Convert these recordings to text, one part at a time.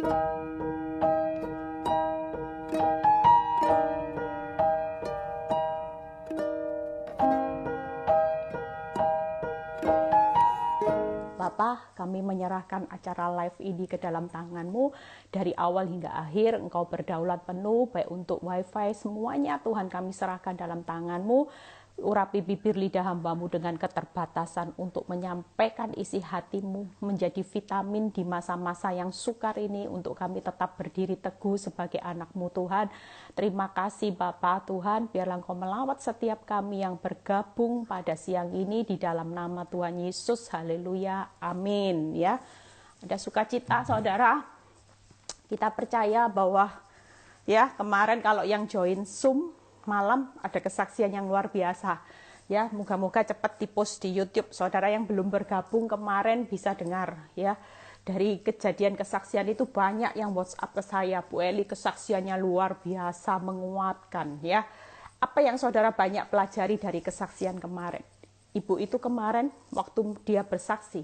Bapa, kami menyerahkan acara live ini ke dalam tangan-Mu. Dari awal hingga akhir, Engkau berdaulat penuh, baik untuk wifi, semuanya Tuhan kami serahkan dalam tangan-Mu. Urapi bibir lidah hamba-Mu dengan keterbatasan untuk menyampaikan isi hati-Mu, menjadi vitamin di masa-masa yang sukar ini untuk kami tetap berdiri teguh sebagai anak-Mu Tuhan. Terima kasih Bapa Tuhan, biarlah Engkau melawat setiap kami yang bergabung pada siang ini di dalam nama Tuhan Yesus. Haleluya, amin. Ya, ada sukacita saudara. Kita percaya bahwa ya kemarin kalau yang join Zoom malam ada kesaksian yang luar biasa. Ya, moga-moga cepat di-post di YouTube. Saudara yang belum bergabung kemarin bisa dengar ya. Dari kejadian kesaksian itu banyak yang WhatsApp ke saya, Bu Eli kesaksiannya luar biasa, menguatkan ya. Apa yang saudara banyak pelajari dari kesaksian kemarin? Ibu itu kemarin waktu dia bersaksi,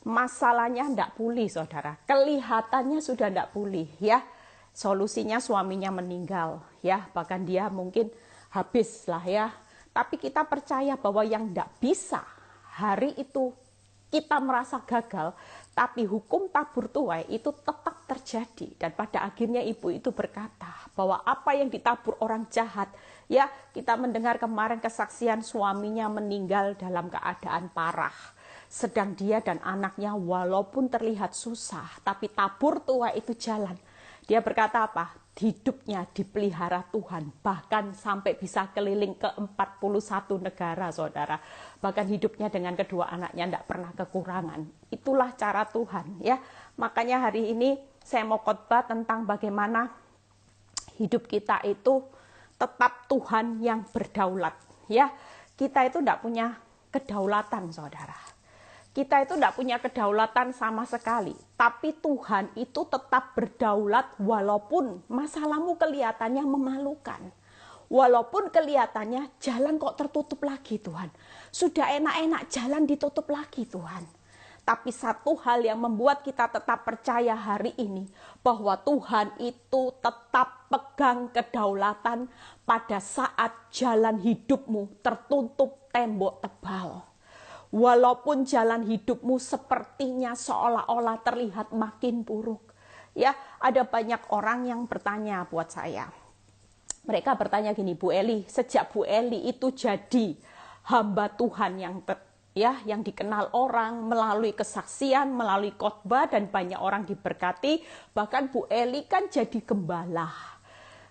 masalahnya tidak pulih saudara. Kelihatannya sudah tidak pulih ya. Solusinya suaminya meninggal ya, bahkan dia mungkin habis lah ya. Tapi kita percaya bahwa yang tidak bisa hari itu kita merasa gagal, tapi hukum tabur tuai itu tetap terjadi. Dan pada akhirnya ibu itu berkata bahwa apa yang ditabur orang jahat, ya kita mendengar kemarin kesaksian suaminya meninggal dalam keadaan parah. Sedang dia dan anaknya walaupun terlihat susah, tapi tabur tuai itu jalan. Dia berkata apa? Hidupnya dipelihara Tuhan, bahkan sampai bisa keliling ke 41 negara saudara. Bahkan hidupnya dengan kedua anaknya tidak pernah kekurangan. Itulah cara Tuhan ya. Makanya hari ini saya mau khotbah tentang bagaimana hidup kita itu tetap Tuhan yang berdaulat ya. Kita itu tidak punya kedaulatan saudara. Kita itu tidak punya kedaulatan sama sekali. Tapi Tuhan itu tetap berdaulat walaupun masalahmu kelihatannya memalukan. Walaupun kelihatannya jalan kok tertutup lagi Tuhan. Sudah enak-enak jalan ditutup lagi Tuhan. Tapi satu hal yang membuat kita tetap percaya hari ini. Bahwa Tuhan itu tetap pegang kedaulatan pada saat jalan hidupmu tertutup tembok tebal. Walaupun jalan hidupmu sepertinya seolah-olah terlihat makin buruk. Ya, ada banyak orang yang bertanya buat saya. Mereka bertanya gini, Bu Eli, sejak Bu Eli itu jadi hamba Tuhan yang dikenal orang melalui kesaksian, melalui khotbah dan banyak orang diberkati, bahkan Bu Eli kan jadi gembala.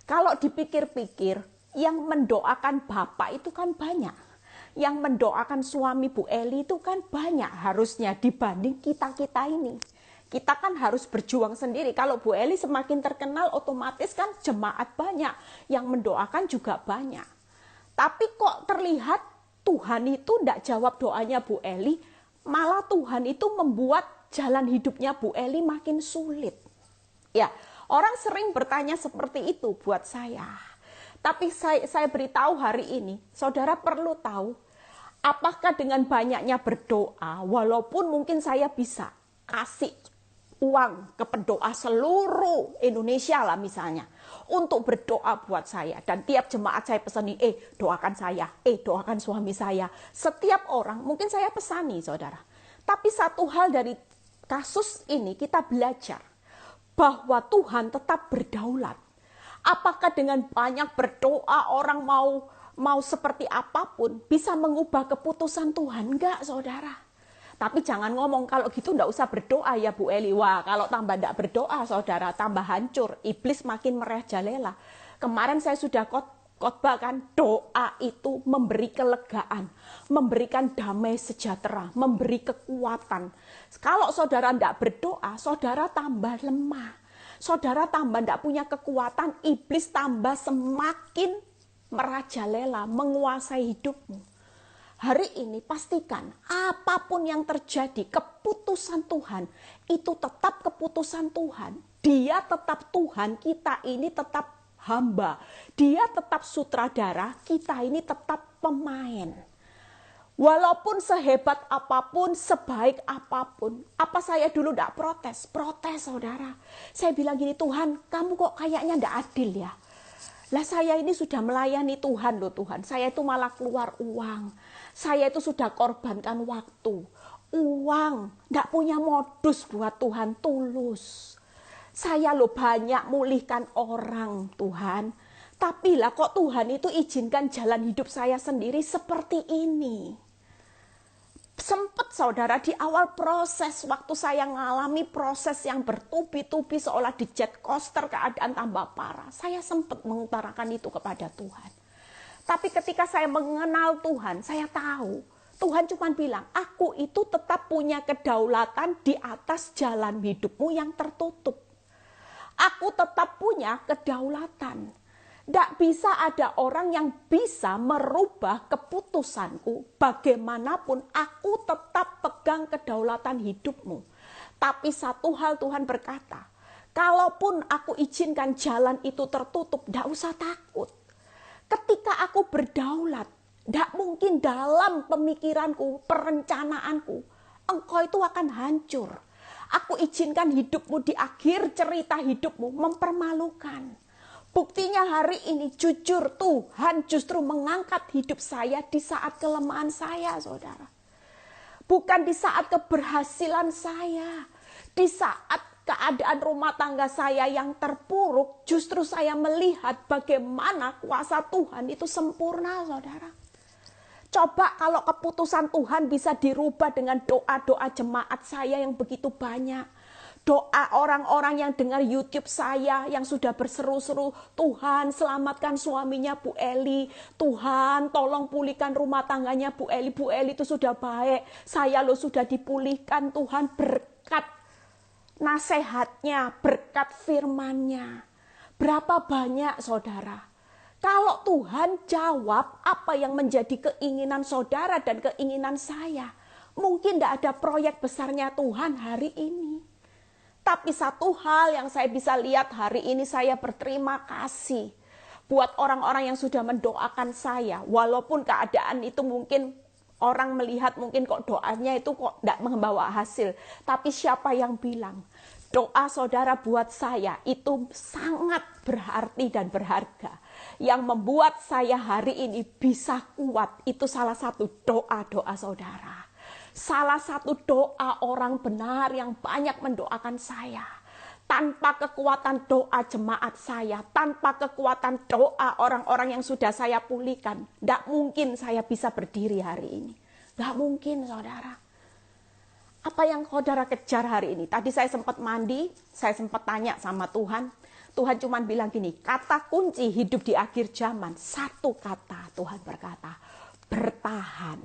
Kalau dipikir-pikir, yang mendoakan Bapak itu kan banyak. Yang mendoakan suami Bu Eli itu kan banyak harusnya dibanding kita-kita ini. Kita kan harus berjuang sendiri. Kalau Bu Eli semakin terkenal otomatis kan jemaat banyak. Yang mendoakan juga banyak. Tapi kok terlihat Tuhan itu tidak jawab doanya Bu Eli. Malah Tuhan itu membuat jalan hidupnya Bu Eli makin sulit. Ya, orang sering bertanya seperti itu buat saya. Tapi saya beritahu hari ini, saudara perlu tahu, apakah dengan banyaknya berdoa, walaupun mungkin saya bisa kasih uang ke pendoa seluruh Indonesia lah misalnya, untuk berdoa buat saya. Dan tiap jemaat saya pesani, doakan saya, doakan suami saya. Setiap orang mungkin saya pesani saudara. Tapi satu hal dari kasus ini kita belajar, bahwa Tuhan tetap berdaulat. Apakah dengan banyak berdoa orang mau seperti apapun bisa mengubah keputusan Tuhan? Enggak saudara. Tapi jangan ngomong kalau gitu enggak usah berdoa ya Bu Eli. Wah kalau tambah enggak berdoa saudara tambah hancur. Iblis makin merajalela. Kemarin saya sudah khotbah kan, doa itu memberi kelegaan, memberikan damai sejahtera, memberi kekuatan. Kalau saudara enggak berdoa, saudara tambah lemah. Saudara tambah tidak punya kekuatan, iblis tambah semakin merajalela, menguasai hidupmu. Hari ini pastikan apapun yang terjadi, keputusan Tuhan itu tetap keputusan Tuhan. Dia tetap Tuhan, kita ini tetap hamba. Dia tetap sutradara, kita ini tetap pemain. Walaupun sehebat apapun, sebaik apapun. Apa saya dulu tidak protes? Protes, saudara. Saya bilang gini, Tuhan, kamu kok kayaknya tidak adil ya. Lah saya ini sudah melayani Tuhan loh Tuhan. Saya itu malah keluar uang. Saya itu sudah korbankan waktu. Uang. Tidak punya modus buat Tuhan, tulus. Saya loh banyak mulihkan orang Tuhan. Tapi lah kok Tuhan itu izinkan jalan hidup saya sendiri seperti ini. Sempat saudara di awal proses, waktu saya mengalami proses yang bertubi-tubi seolah di jet coaster keadaan tambah parah. Saya sempat mengutarakan itu kepada Tuhan. Tapi ketika saya mengenal Tuhan, saya tahu Tuhan cuma bilang, aku itu tetap punya kedaulatan di atas jalan hidupmu yang tertutup. Aku tetap punya kedaulatan. Tidak bisa ada orang yang bisa merubah keputusanku. Bagaimanapun aku tetap pegang kedaulatan hidupmu. Tapi satu hal Tuhan berkata, kalaupun aku izinkan jalan itu tertutup, tidak usah takut. Ketika aku berdaulat, tidak mungkin dalam pemikiranku, perencanaanku, engkau itu akan hancur. Aku izinkan hidupmu di akhir cerita hidupmu mempermalukan. Buktinya hari ini jujur Tuhan justru mengangkat hidup saya di saat kelemahan saya, saudara. Bukan di saat keberhasilan saya. Di saat keadaan rumah tangga saya yang terpuruk, justru saya melihat bagaimana kuasa Tuhan itu sempurna, saudara. Coba kalau keputusan Tuhan bisa dirubah dengan doa-doa jemaat saya yang begitu banyak. Doa orang-orang yang dengar YouTube saya yang sudah berseru-seru, Tuhan selamatkan suaminya Bu Eli, Tuhan tolong pulihkan rumah tangganya Bu Eli itu sudah baik, saya lo sudah dipulihkan Tuhan, berkat nasihatnya, berkat firman-Nya. Berapa banyak saudara? Kalau Tuhan jawab apa yang menjadi keinginan saudara dan keinginan saya, mungkin tidak ada proyek besarnya Tuhan hari ini. Tapi satu hal yang saya bisa lihat hari ini, saya berterima kasih buat orang-orang yang sudah mendoakan saya. Walaupun keadaan itu mungkin orang melihat mungkin kok doanya itu kok tidak membawa hasil. Tapi siapa yang bilang doa saudara buat saya itu sangat berarti dan berharga. Yang membuat saya hari ini bisa kuat itu salah satu doa-doa saudara. Salah satu doa orang benar yang banyak mendoakan saya. Tanpa kekuatan doa jemaat saya, tanpa kekuatan doa orang-orang yang sudah saya pulihkan, tidak mungkin saya bisa berdiri hari ini. Tidak mungkin saudara. Apa yang saudara kejar hari ini? Tadi saya sempat mandi, saya sempat tanya sama Tuhan. Tuhan cuma bilang gini, kata kunci hidup di akhir zaman, satu kata Tuhan berkata, bertahan.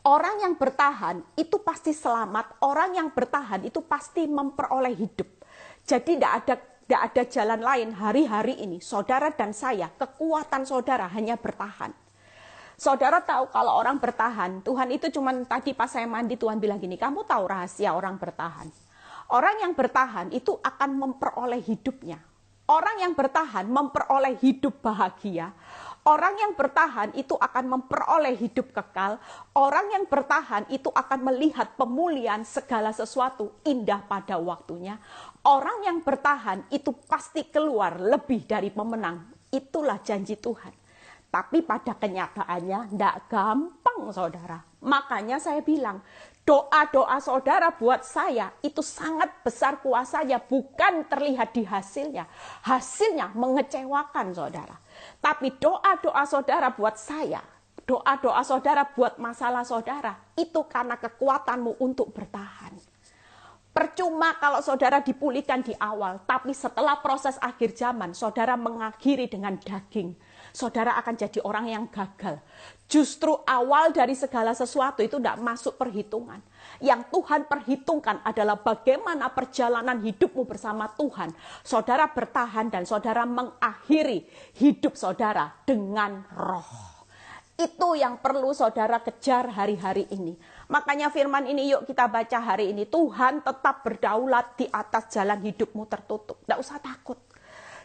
Orang yang bertahan itu pasti selamat, orang yang bertahan itu pasti memperoleh hidup. Jadi tidak ada jalan lain hari-hari ini, saudara dan saya, kekuatan saudara hanya bertahan. Saudara tahu kalau orang bertahan, Tuhan itu cuma tadi pas saya mandi Tuhan bilang gini, kamu tahu rahasia orang bertahan. Orang yang bertahan itu akan memperoleh hidupnya. Orang yang bertahan memperoleh hidup bahagia. Orang yang bertahan itu akan memperoleh hidup kekal. Orang yang bertahan itu akan melihat pemulihan segala sesuatu indah pada waktunya. Orang yang bertahan itu pasti keluar lebih dari pemenang. Itulah janji Tuhan. Tapi pada kenyataannya tidak gampang saudara. Makanya saya bilang, doa-doa saudara buat saya itu sangat besar kuasanya. Bukan terlihat di hasilnya. Hasilnya mengecewakan saudara. Tapi doa-doa saudara buat saya, doa-doa saudara buat masalah saudara, itu karena kekuatanmu untuk bertahan. Percuma kalau saudara dipulihkan di awal, tapi setelah proses akhir zaman, saudara mengakhiri dengan daging. Saudara akan jadi orang yang gagal. Justru awal dari segala sesuatu itu tidak masuk perhitungan. Yang Tuhan perhitungkan adalah bagaimana perjalanan hidupmu bersama Tuhan. Saudara bertahan dan saudara mengakhiri hidup saudara dengan roh. Itu yang perlu saudara kejar hari-hari ini. Makanya firman ini yuk kita baca hari ini. Tuhan tetap berdaulat di atas jalan hidupmu tertutup. Tidak usah takut.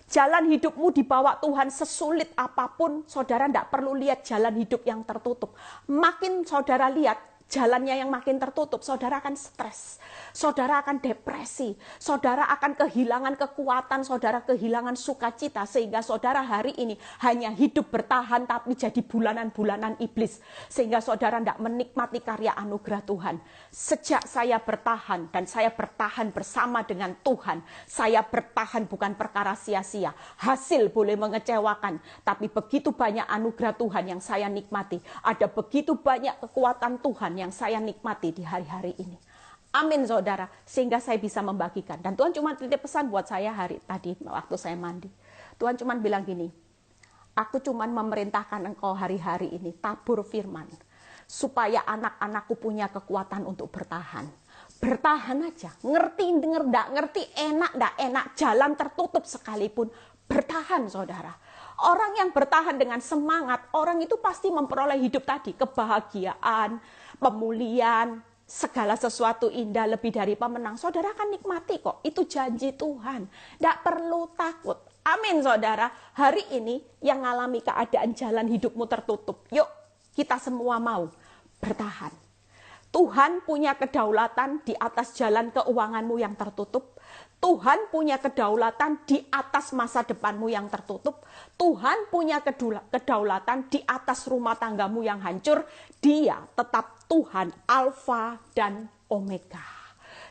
Jalan hidupmu dibawa Tuhan sesulit apapun, saudara tidak perlu lihat jalan hidup yang tertutup. Makin saudara lihat jalannya yang makin tertutup, saudara akan stres, saudara akan depresi, saudara akan kehilangan kekuatan, saudara kehilangan sukacita, sehingga saudara hari ini hanya hidup bertahan tapi jadi bulanan-bulanan iblis, sehingga saudara tidak menikmati karya anugerah Tuhan. Sejak saya bertahan dan saya bertahan bersama dengan Tuhan, saya bertahan bukan perkara sia-sia. Hasil boleh mengecewakan, tapi begitu banyak anugerah Tuhan yang saya nikmati, ada begitu banyak kekuatan Tuhan yang saya nikmati di hari-hari ini. Amin saudara, sehingga saya bisa membagikan. Dan Tuhan cuma titip pesan buat saya hari tadi waktu saya mandi. Tuhan cuma bilang gini, aku cuma memerintahkan engkau hari-hari ini tabur firman, supaya anak-anakku punya kekuatan untuk bertahan. Bertahan aja, ngerti denger ndak ngerti, enak ndak enak, jalan tertutup sekalipun, bertahan saudara. Orang yang bertahan dengan semangat, orang itu pasti memperoleh hidup tadi, kebahagiaan, pemulihan, segala sesuatu indah lebih dari pemenang. Saudara akan nikmati kok, itu janji Tuhan. Tidak perlu takut. Amin saudara. Hari ini yang mengalami keadaan jalan hidupmu tertutup, yuk kita semua mau bertahan. Tuhan punya kedaulatan di atas jalan keuanganmu yang tertutup. Tuhan punya kedaulatan di atas masa depanmu yang tertutup. Tuhan punya kedaulatan di atas rumah tanggamu yang hancur. Dia tetap Tuhan Alfa dan Omega.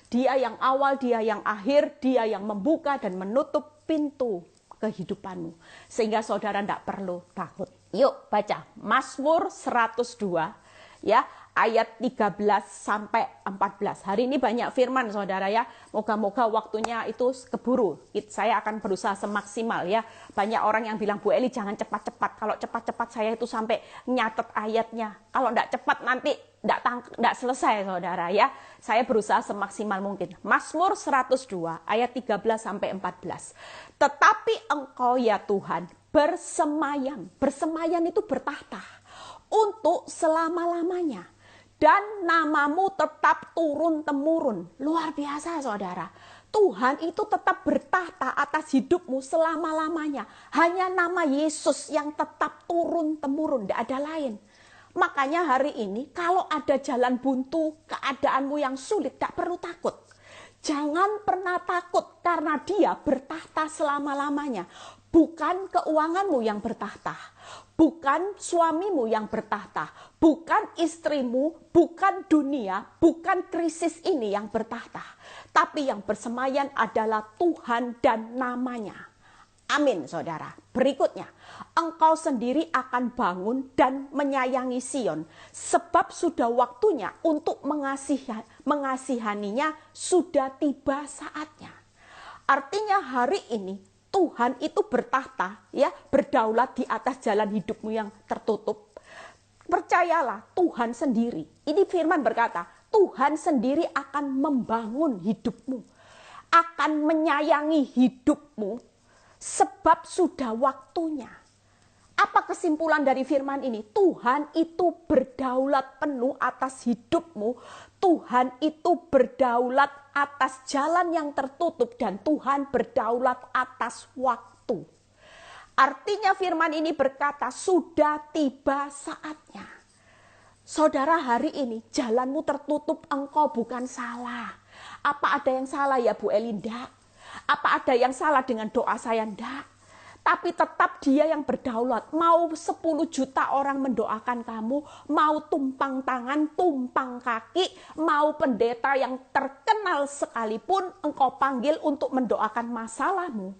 Dia yang awal, dia yang akhir, dia yang membuka dan menutup pintu kehidupanmu. Sehingga saudara tidak perlu takut. Yuk baca Mazmur 102 ya, ayat 13 sampai 14. Hari ini banyak firman saudara ya. Moga-moga waktunya itu keburu. Saya akan berusaha semaksimal ya. Banyak orang yang bilang, Bu Eli jangan cepat-cepat. Kalau cepat-cepat saya itu sampai nyatet ayatnya. Kalau enggak cepat nanti enggak selesai saudara ya. Saya berusaha semaksimal mungkin. Mazmur 102 ayat 13 sampai 14. Tetapi engkau ya Tuhan bersemayam. Bersemayam itu bertahta untuk selama-lamanya. Dan namamu tetap turun-temurun. Luar biasa saudara. Tuhan itu tetap bertahta atas hidupmu selama-lamanya. Hanya nama Yesus yang tetap turun-temurun. Tidak ada lain. Makanya hari ini kalau ada jalan buntu, keadaanmu yang sulit, tidak perlu takut. Jangan pernah takut karena dia bertahta selama-lamanya. Bukan keuanganmu yang bertahta, bukan suamimu yang bertahta, bukan istrimu, bukan dunia, bukan krisis ini yang bertahta. Tapi yang bersemayan adalah Tuhan dan namanya. Amin saudara. Berikutnya, engkau sendiri akan bangun dan menyayangi Sion. Sebab sudah waktunya untuk mengasihaninya, sudah tiba saatnya. Artinya hari ini Tuhan itu bertahta, ya, berdaulat di atas jalan hidupmu yang tertutup. Percayalah, Tuhan sendiri. Ini firman berkata, Tuhan sendiri akan membangun hidupmu, akan menyayangi hidupmu, sebab sudah waktunya. Apa kesimpulan dari firman ini? Tuhan itu berdaulat penuh atas hidupmu. Tuhan itu berdaulat atas jalan yang tertutup dan Tuhan berdaulat atas waktu. Artinya firman ini berkata sudah tiba saatnya. Saudara hari ini jalanmu tertutup, engkau bukan salah. Apa ada yang salah ya Bu Elinda? Apa ada yang salah dengan doa saya? Enggak. Tapi tetap dia yang berdaulat. Mau 10 juta orang mendoakan kamu, mau tumpang tangan, tumpang kaki, mau pendeta yang terkenal sekalipun engkau panggil untuk mendoakan masalahmu,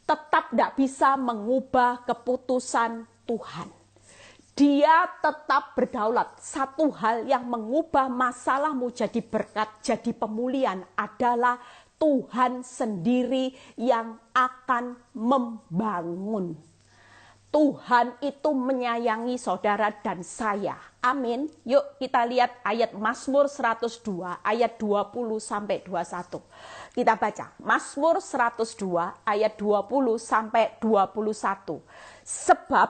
tetap tidak bisa mengubah keputusan Tuhan. Dia tetap berdaulat. Satu hal yang mengubah masalahmu jadi berkat, jadi pemulihan adalah Tuhan sendiri yang akan membangun. Tuhan itu menyayangi saudara dan saya. Amin. Yuk kita lihat ayat Mazmur 102 ayat 20 sampai 21. Kita baca Mazmur 102 ayat 20 sampai 21. Sebab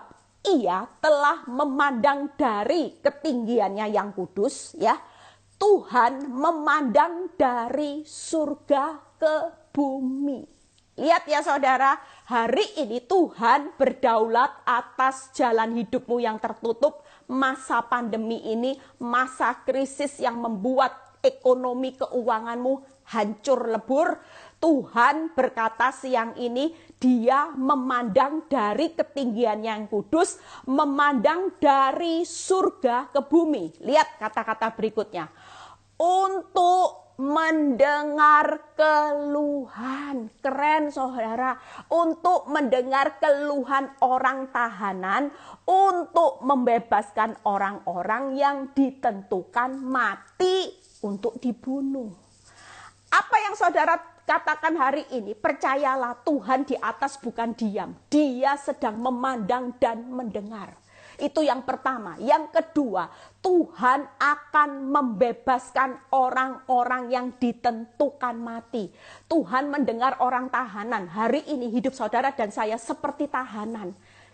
ia telah memandang dari ketinggiannya yang kudus, ya. Tuhan memandang dari surga ke bumi. Lihat ya saudara, hari ini Tuhan berdaulat atas jalan hidupmu yang tertutup. Masa pandemi ini, masa krisis yang membuat ekonomi keuanganmu hancur lebur. Tuhan berkata siang ini, Dia memandang dari ketinggian yang kudus, memandang dari surga ke bumi. Lihat kata-kata berikutnya. Untuk mendengar keluhan. Keren saudara. Untuk mendengar keluhan orang tahanan, untuk membebaskan orang-orang yang ditentukan mati untuk dibunuh. Apa yang saudara katakan hari ini? Percayalah, Tuhan di atas bukan diam. Dia sedang memandang dan mendengar. Itu yang pertama. Yang kedua, Tuhan akan membebaskan orang-orang yang ditentukan mati. Tuhan mendengar orang tahanan. Hari ini hidup saudara dan saya seperti tahanan.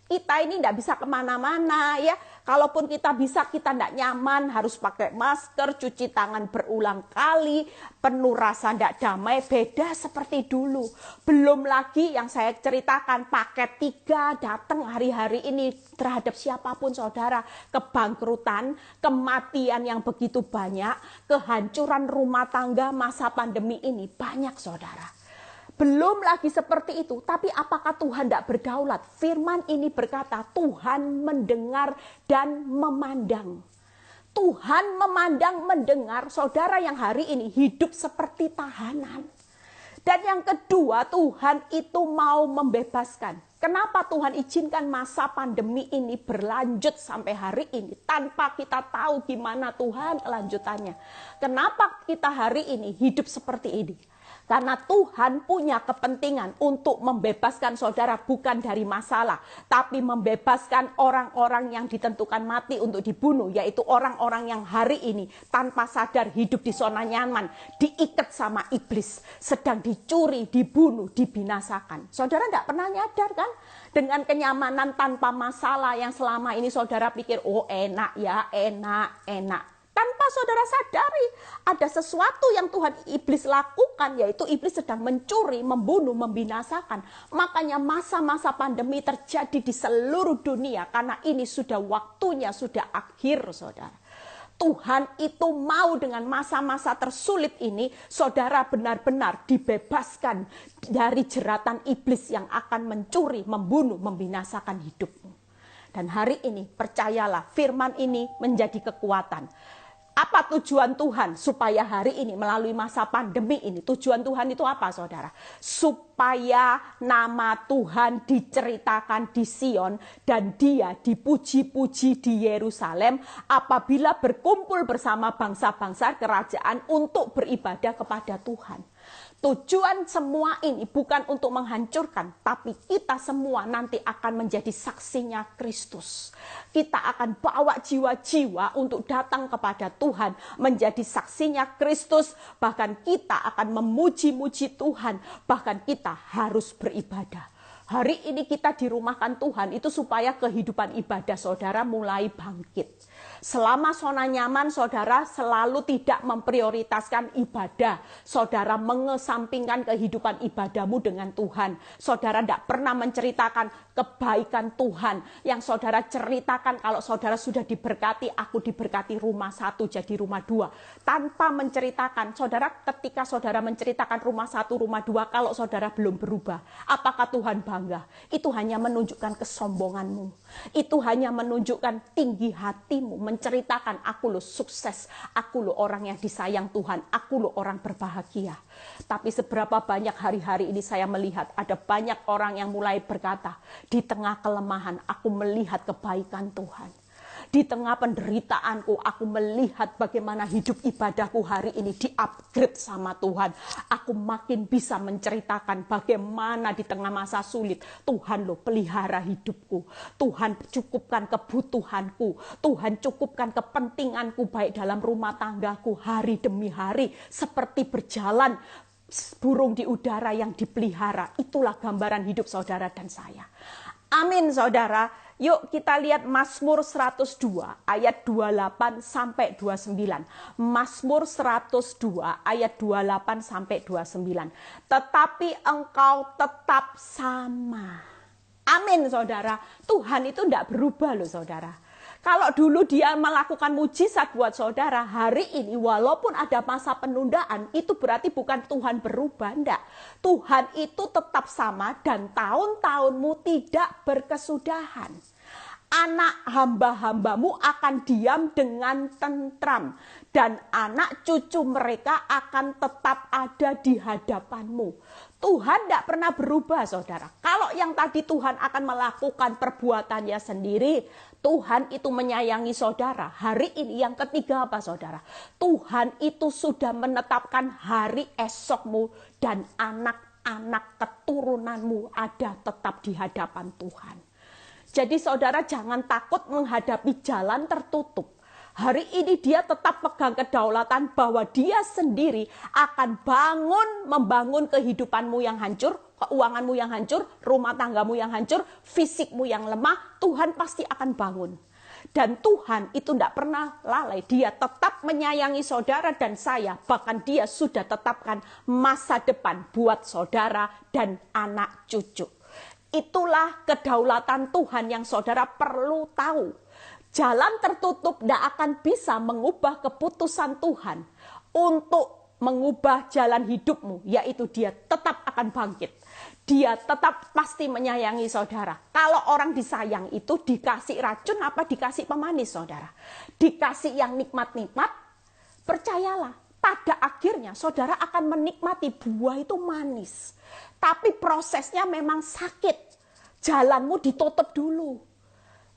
Kita ini tidak bisa kemana-mana ya. Kalaupun kita bisa, kita tidak nyaman, harus pakai masker, cuci tangan berulang kali, penuh rasa tidak damai, beda seperti dulu. Belum lagi yang saya ceritakan, paket 3 datang hari-hari ini terhadap siapapun saudara. Kebangkrutan, kematian yang begitu banyak, kehancuran rumah tangga masa pandemi ini banyak saudara. Belum lagi seperti itu, tapi apakah Tuhan tidak berdaulat? Firman ini berkata, Tuhan mendengar dan memandang. Tuhan memandang, mendengar saudara yang hari ini hidup seperti tahanan. Dan yang kedua, Tuhan itu mau membebaskan. Kenapa Tuhan izinkan masa pandemi ini berlanjut sampai hari ini tanpa kita tahu gimana Tuhan kelanjutannya? Kenapa kita hari ini hidup seperti ini? Karena Tuhan punya kepentingan untuk membebaskan saudara bukan dari masalah, tapi membebaskan orang-orang yang ditentukan mati untuk dibunuh, yaitu orang-orang yang hari ini tanpa sadar hidup di zona nyaman, diikat sama iblis, sedang dicuri, dibunuh, dibinasakan. Saudara tidak pernah nyadar kan? Dengan kenyamanan tanpa masalah yang selama ini saudara pikir, oh enak ya, enak. Tanpa saudara sadari ada sesuatu yang Tuhan iblis lakukan, yaitu iblis sedang mencuri, membunuh, membinasakan. Makanya masa-masa pandemi terjadi di seluruh dunia karena ini sudah waktunya, sudah akhir saudara. Tuhan itu mau dengan masa-masa tersulit ini saudara benar-benar dibebaskan dari jeratan iblis yang akan mencuri, membunuh, membinasakan hidupmu. Dan hari ini percayalah firman ini menjadi kekuatan. Apa tujuan Tuhan supaya hari ini melalui masa pandemi ini? Tujuan Tuhan itu apa saudara? Supaya nama Tuhan diceritakan di Sion dan Dia dipuji-puji di Yerusalem apabila berkumpul bersama bangsa-bangsa kerajaan untuk beribadah kepada Tuhan. Tujuan semua ini bukan untuk menghancurkan, tapi kita semua nanti akan menjadi saksinya Kristus. Kita akan bawa jiwa-jiwa untuk datang kepada Tuhan, menjadi saksinya Kristus. Bahkan kita akan memuji-muji Tuhan, bahkan kita harus beribadah. Hari ini kita dirumahkan Tuhan itu supaya kehidupan ibadah saudara mulai bangkit. Selama zona nyaman saudara selalu tidak memprioritaskan ibadah. Saudara mengesampingkan kehidupan ibadahmu dengan Tuhan. Saudara tidak pernah menceritakan kebaikan Tuhan. Yang saudara ceritakan kalau saudara sudah diberkati, aku diberkati rumah 1 jadi rumah 2. Tanpa menceritakan, saudara ketika saudara menceritakan rumah 1, rumah 2, kalau saudara belum berubah, apakah Tuhan bangga? Itu hanya menunjukkan kesombonganmu. Itu hanya menunjukkan tinggi hatimu, menceritakan aku loh sukses, aku loh orang yang disayang Tuhan, aku loh orang berbahagia. Tapi seberapa banyak hari-hari ini saya melihat ada banyak orang yang mulai berkata, di tengah kelemahan aku melihat kebaikan Tuhan. Di tengah penderitaanku, aku melihat bagaimana hidup ibadahku hari ini di-upgrade sama Tuhan. Aku makin bisa menceritakan bagaimana di tengah masa sulit, Tuhan loh pelihara hidupku. Tuhan cukupkan kebutuhanku. Tuhan cukupkan kepentinganku baik dalam rumah tanggaku hari demi hari. Seperti berjalan burung di udara yang dipelihara. Itulah gambaran hidup saudara dan saya. Amin saudara. Yuk kita lihat Mazmur 102 ayat 28 sampai 29. Mazmur 102 ayat 28 sampai 29. Tetapi engkau tetap sama. Amin saudara. Tuhan itu tidak berubah loh saudara. Kalau dulu dia melakukan mujizat buat saudara, hari ini walaupun ada masa penundaan, itu berarti bukan Tuhan berubah, enggak. Tuhan itu tetap sama dan tahun-tahunmu tidak berkesudahan. Anak hamba-hambamu akan diam dengan tentram dan anak cucu mereka akan tetap ada di hadapanmu. Tuhan tidak pernah berubah saudara. Kalau yang tadi Tuhan akan melakukan perbuatannya sendiri, Tuhan itu menyayangi saudara. Hari ini yang ketiga apa saudara? Tuhan itu sudah menetapkan hari esokmu dan anak-anak keturunanmu ada tetap di hadapan Tuhan. Jadi saudara jangan takut menghadapi jalan tertutup. Hari ini dia tetap pegang kedaulatan bahwa dia sendiri akan membangun kehidupanmu yang hancur, keuanganmu yang hancur, rumah tanggamu yang hancur, fisikmu yang lemah, Tuhan pasti akan bangun. Dan Tuhan itu tidak pernah lalai, dia tetap menyayangi saudara dan saya, bahkan dia sudah tetapkan masa depan buat saudara dan anak cucu. Itulah kedaulatan Tuhan yang saudara perlu tahu. Jalan tertutup tidak akan bisa mengubah keputusan Tuhan untuk mengubah jalan hidupmu, yaitu dia tetap akan bangkit. Dia tetap pasti menyayangi saudara. Kalau orang disayang itu dikasih racun apa dikasih pemanis saudara? Dikasih yang nikmat-nikmat, percayalah. Pada akhirnya saudara akan menikmati buah itu manis. Tapi prosesnya memang sakit. Jalanmu ditutup dulu.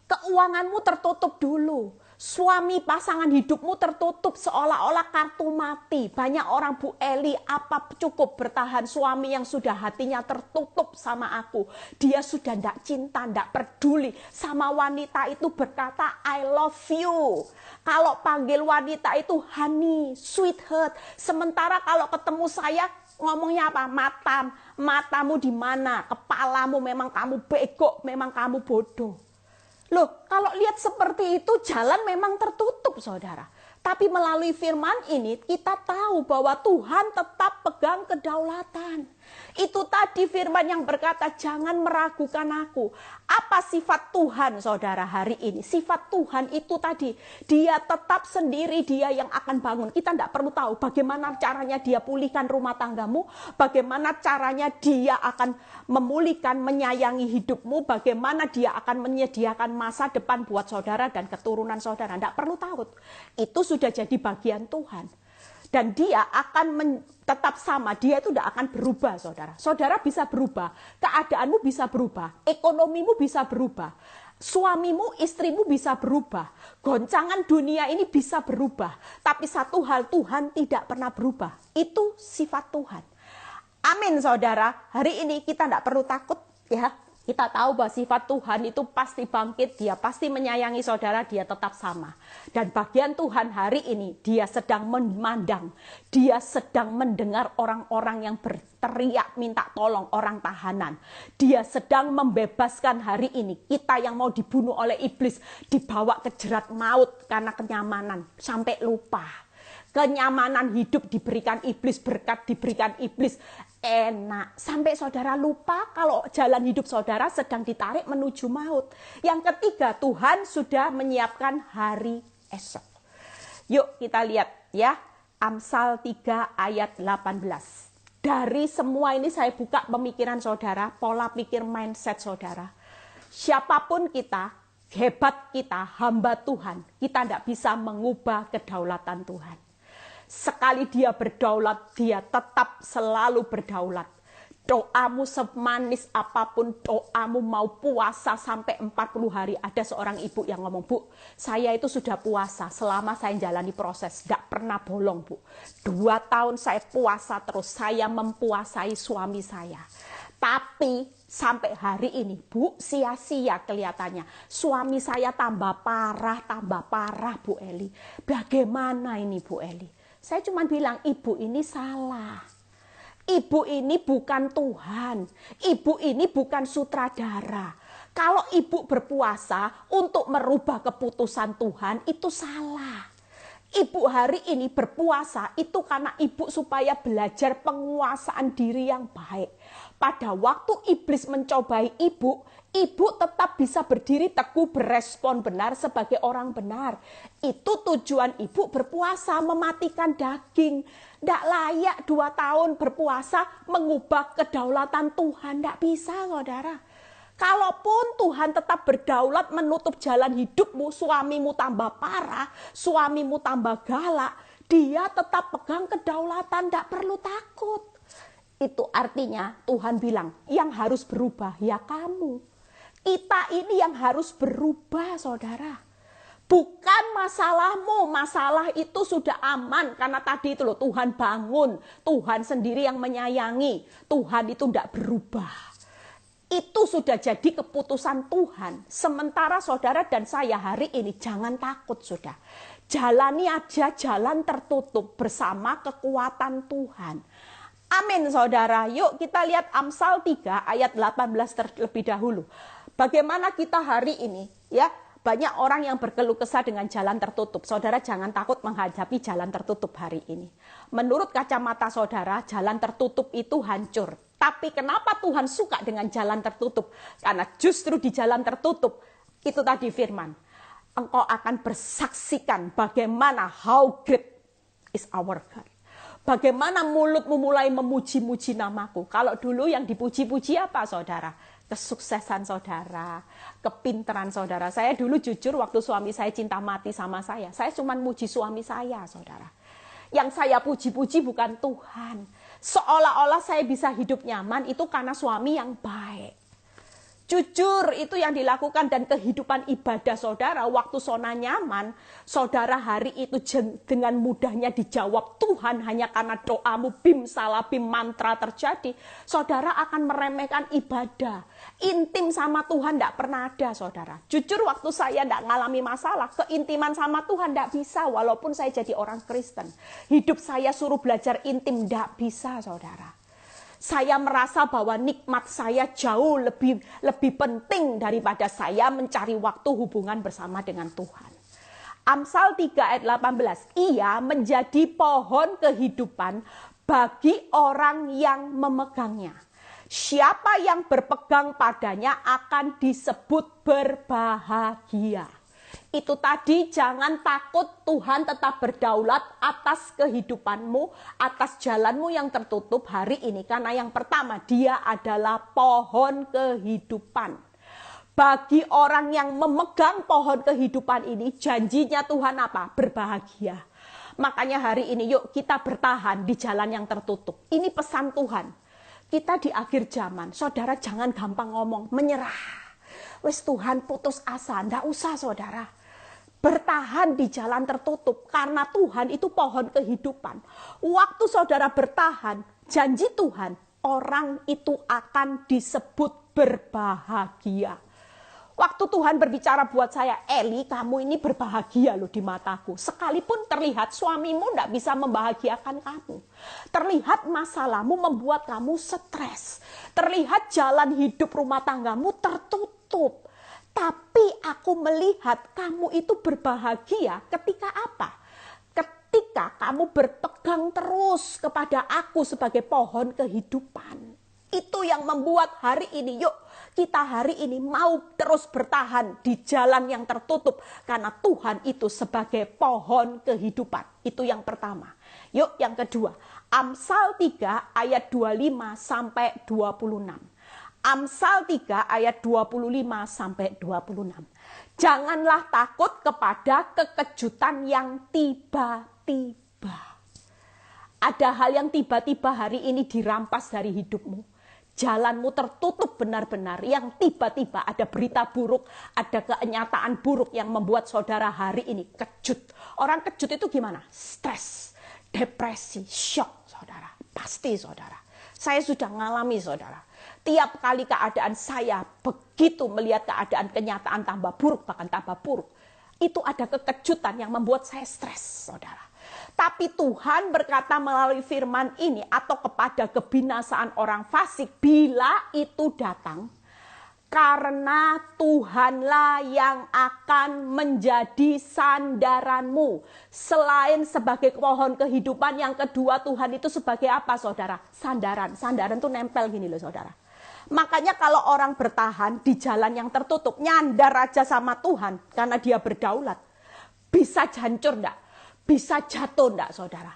Keuanganmu tertutup dulu. Suami pasangan hidupmu tertutup seolah-olah kartu mati. Banyak orang, Bu Eli, apa cukup bertahan suami yang sudah hatinya tertutup sama aku. Dia sudah tidak cinta, tidak peduli. Sama wanita itu berkata, I love you. Kalau panggil wanita itu honey, sweetheart. Sementara kalau ketemu saya, ngomongnya apa? Matamu di mana? Kepalamu memang kamu bego, memang kamu bodoh. Loh, kalau lihat seperti itu jalan memang tertutup saudara. Tapi melalui firman ini kita tahu bahwa Tuhan tetap pegang kedaulatan. Itu tadi firman yang berkata jangan meragukan aku. Apa sifat Tuhan saudara hari ini? Sifat Tuhan itu tadi. Dia tetap sendiri, dia yang akan bangun. Kita tidak perlu tahu bagaimana caranya dia pulihkan rumah tanggamu. Bagaimana caranya dia akan memulihkan, menyayangi hidupmu. Bagaimana dia akan menyediakan masa depan buat saudara dan keturunan saudara. Tidak perlu tahu. Itu sudah jadi bagian Tuhan. Dan dia akan tetap sama, dia itu tidak akan berubah saudara. Saudara bisa berubah, keadaanmu bisa berubah, ekonomimu bisa berubah, suamimu, istrimu bisa berubah, goncangan dunia ini bisa berubah. Tapi satu hal, Tuhan tidak pernah berubah, itu sifat Tuhan. Amin saudara, hari ini kita tidak perlu takut ya. Kita tahu bahwa sifat Tuhan itu pasti bangkit, dia pasti menyayangi saudara, dia tetap sama. Dan bagian Tuhan hari ini, dia sedang memandang, dia sedang mendengar orang-orang yang berteriak minta tolong, orang tahanan. Dia sedang membebaskan hari ini, kita yang mau dibunuh oleh iblis, dibawa ke jerat maut karena kenyamanan, sampai lupa. Kenyamanan hidup diberikan iblis, berkat diberikan iblis, enak. Sampai saudara lupa kalau jalan hidup saudara sedang ditarik menuju maut. Yang ketiga, Tuhan sudah menyiapkan hari esok. Yuk kita lihat ya, Amsal 3 ayat 18. Dari semua ini saya buka pemikiran saudara, pola pikir mindset saudara. Siapapun kita, hebat kita, hamba Tuhan, kita tidak bisa mengubah kedaulatan Tuhan. Sekali dia berdaulat, dia tetap selalu berdaulat. Doamu semanis apapun, doamu mau puasa sampai 40 hari. Ada seorang ibu yang ngomong, Bu, saya itu sudah puasa selama saya jalani proses. Tidak pernah bolong, Bu. 2 tahun saya puasa terus, saya mempuasai suami saya. Tapi sampai hari ini, Bu, sia-sia kelihatannya. Suami saya tambah parah, Bu Eli. Bagaimana ini, Bu Eli? Saya cuma bilang, ibu ini salah. Ibu ini bukan Tuhan. Ibu ini bukan sutradara. Kalau ibu berpuasa untuk merubah keputusan Tuhan, itu salah. Ibu hari ini berpuasa itu karena ibu supaya belajar penguasaan diri yang baik. Pada waktu iblis mencobai ibu, ibu tetap bisa berdiri teguh, berespon benar sebagai orang benar. Itu tujuan ibu berpuasa, mematikan daging. Tidak layak 2 tahun berpuasa mengubah kedaulatan Tuhan. Tidak bisa, saudara. Kalaupun Tuhan tetap berdaulat menutup jalan hidupmu, suamimu tambah parah, suamimu tambah galak, dia tetap pegang kedaulatan, tidak perlu takut. Itu artinya Tuhan bilang, yang harus berubah ya kamu. Kita ini yang harus berubah, saudara. Bukan masalahmu, masalah itu sudah aman. Karena tadi itu loh, Tuhan bangun, Tuhan sendiri yang menyayangi, Tuhan itu tidak berubah. Itu sudah jadi keputusan Tuhan. Sementara saudara dan saya hari ini jangan takut, sudah. Jalani aja jalan tertutup bersama kekuatan Tuhan. Amin, saudara. Yuk kita lihat Amsal 3 ayat 18 terlebih dahulu. Bagaimana kita hari ini, ya, banyak orang yang berkeluh kesah dengan jalan tertutup. Saudara jangan takut menghadapi jalan tertutup hari ini. Menurut kacamata saudara, jalan tertutup itu hancur. Tapi kenapa Tuhan suka dengan jalan tertutup? Karena justru di jalan tertutup, itu tadi firman, engkau akan bersaksikan bagaimana how great is our God. Bagaimana mulutmu mulai memuji-muji namaku. Kalau dulu yang dipuji-puji apa, saudara? Kesuksesan saudara, kepintaran saudara. Saya dulu jujur waktu suami saya cinta mati sama saya cuma muji suami saya, saudara. Yang saya puji-puji bukan Tuhan. Seolah-olah saya bisa hidup nyaman itu karena suami yang baik. Jujur itu yang dilakukan dan kehidupan ibadah saudara. Waktu zona nyaman, saudara hari itu dengan mudahnya dijawab Tuhan hanya karena doamu bim salabim mantra terjadi. Saudara akan meremehkan ibadah. Intim sama Tuhan tidak pernah ada, saudara. Jujur waktu saya tidak mengalami masalah, keintiman sama Tuhan tidak bisa walaupun saya jadi orang Kristen. Hidup saya suruh belajar intim, tidak bisa, saudara. Saya merasa bahwa nikmat saya jauh lebih penting daripada saya mencari waktu hubungan bersama dengan Tuhan. Amsal 3 ayat 18, ia menjadi pohon kehidupan bagi orang yang memegangnya. Siapa yang berpegang padanya akan disebut berbahagia. Itu tadi, jangan takut, Tuhan tetap berdaulat atas kehidupanmu, atas jalanmu yang tertutup hari ini. Karena yang pertama, dia adalah pohon kehidupan. Bagi orang yang memegang pohon kehidupan ini, janjinya Tuhan apa? Berbahagia. Makanya hari ini yuk kita bertahan di jalan yang tertutup. Ini pesan Tuhan. Kita di akhir zaman, saudara jangan gampang ngomong, menyerah. Wes Tuhan putus asa, ndak usah, saudara. Bertahan di jalan tertutup karena Tuhan itu pohon kehidupan. Waktu saudara bertahan, janji Tuhan, orang itu akan disebut berbahagia. Waktu Tuhan berbicara buat saya, Eli, kamu ini berbahagia loh di mataku. Sekalipun terlihat suamimu tidak bisa membahagiakan kamu. Terlihat masalahmu membuat kamu stres. Terlihat jalan hidup rumah tanggamu tertutup. Tapi aku melihat kamu itu berbahagia ketika apa? Ketika kamu berpegang terus kepada aku sebagai pohon kehidupan. Itu yang membuat hari ini, yuk kita hari ini mau terus bertahan di jalan yang tertutup. Karena Tuhan itu sebagai pohon kehidupan. Itu yang pertama. Yuk yang kedua, Amsal 3 ayat 25 sampai 26. Amsal 3 ayat 25 sampai 26. Janganlah takut kepada kekejutan yang tiba-tiba. Ada hal yang tiba-tiba hari ini dirampas dari hidupmu. Jalanmu tertutup benar-benar, yang tiba-tiba ada berita buruk, ada kenyataan buruk yang membuat saudara hari ini kejut. Orang kejut itu gimana? Stres, depresi, shock, saudara. Pasti, saudara. Saya sudah mengalami, saudara. Tiap kali keadaan saya begitu melihat keadaan kenyataan tambah buruk, bahkan tambah buruk. Itu ada kekejutan yang membuat saya stres, saudara. Tapi Tuhan berkata melalui firman ini atau kepada kebinasaan orang fasik, bila itu datang, Karena Tuhanlah yang akan menjadi sandaranmu. Selain sebagai pohon kehidupan, yang kedua Tuhan itu sebagai apa saudara? Sandaran. Sandaran itu nempel gini loh saudara. Makanya kalau orang bertahan di jalan yang tertutup, nyandar aja sama Tuhan karena dia berdaulat. Bisa hancur enggak? Bisa jatuh enggak saudara?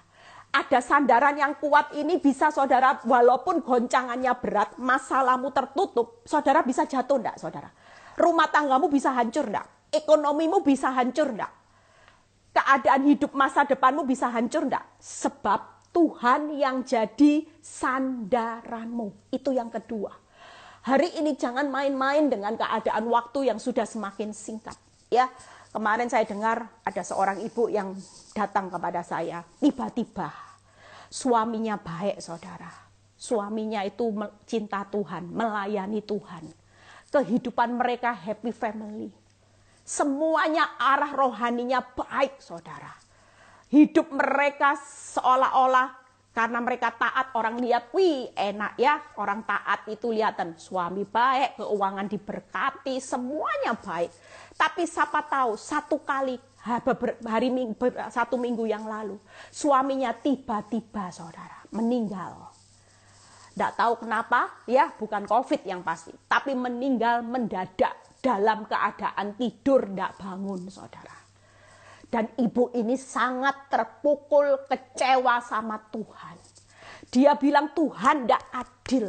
Ada sandaran yang kuat ini bisa saudara, walaupun goncangannya berat, masalahmu tertutup, saudara bisa jatuh enggak saudara? Rumah tanggamu bisa hancur enggak? Ekonomimu bisa hancur enggak? Keadaan hidup masa depanmu bisa hancur enggak? Sebab Tuhan yang jadi sandaranmu. Itu yang kedua. Hari ini jangan main-main dengan keadaan waktu yang sudah semakin singkat. Ya, kemarin saya dengar ada seorang ibu yang datang kepada saya, tiba-tiba suaminya baik saudara. Suaminya itu cinta Tuhan, melayani Tuhan. Kehidupan mereka happy family. Semuanya arah rohaninya baik saudara. Hidup mereka seolah-olah karena mereka taat, orang lihat, wih enak ya, orang taat itu lihatan suami baik, keuangan diberkati, semuanya baik. Tapi siapa tahu satu kali satu minggu yang lalu suaminya tiba-tiba saudara meninggal. Tidak tahu kenapa ya, bukan COVID yang pasti, tapi meninggal mendadak dalam keadaan tidur tidak bangun saudara. Dan ibu ini sangat terpukul, kecewa sama Tuhan. Dia bilang Tuhan tidak adil.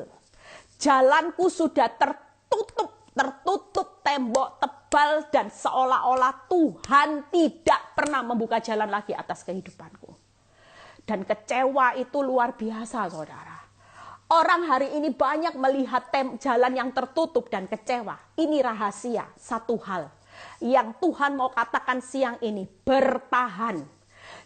Jalanku sudah tertutup tembok tebal dan seolah-olah Tuhan tidak pernah membuka jalan lagi atas kehidupanku. Dan kecewa itu luar biasa saudara. Orang hari ini banyak melihat jalan yang tertutup dan kecewa. Ini rahasia, satu hal yang Tuhan mau katakan siang ini, bertahan.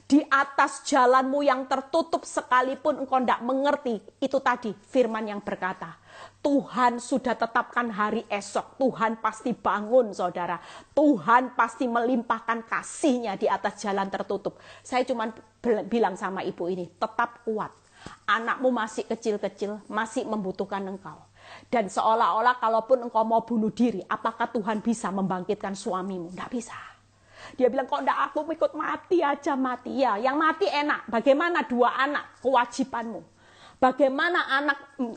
Di atas jalanmu yang tertutup sekalipun engkau tidak mengerti, itu tadi firman yang berkata, Tuhan sudah tetapkan hari esok, Tuhan pasti bangun saudara. Tuhan pasti melimpahkan kasih-Nya di atas jalan tertutup. Saya cuma bilang sama ibu ini, tetap kuat. Anakmu masih kecil-kecil, masih membutuhkan engkau. Dan seolah-olah kalaupun engkau mau bunuh diri, apakah Tuhan bisa membangkitkan suamimu? Tidak bisa. Dia bilang, kok enggak, aku ikut mati aja, mati. Ya, yang mati enak. Bagaimana 2 anak? Kewajibanmu. Bagaimana